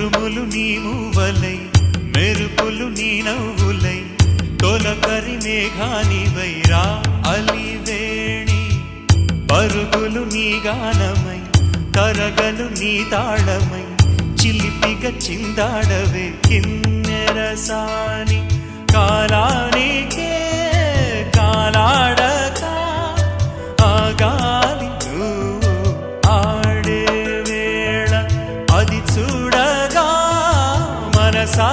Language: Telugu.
ఉరుములు నీ మూవలై మెరుపులు నీ నవ్వులై తొలకరి మేఘానివై రా అలివేణి పరుగులు నీ గానమై తరగలు నీ తాళమై చిలిపిగా చిందాడవే కిన్నెరసాని కాలానికే కాలాడక ఆగాలి నువ్వు ఆడే వేళ అది చూడగా మనసా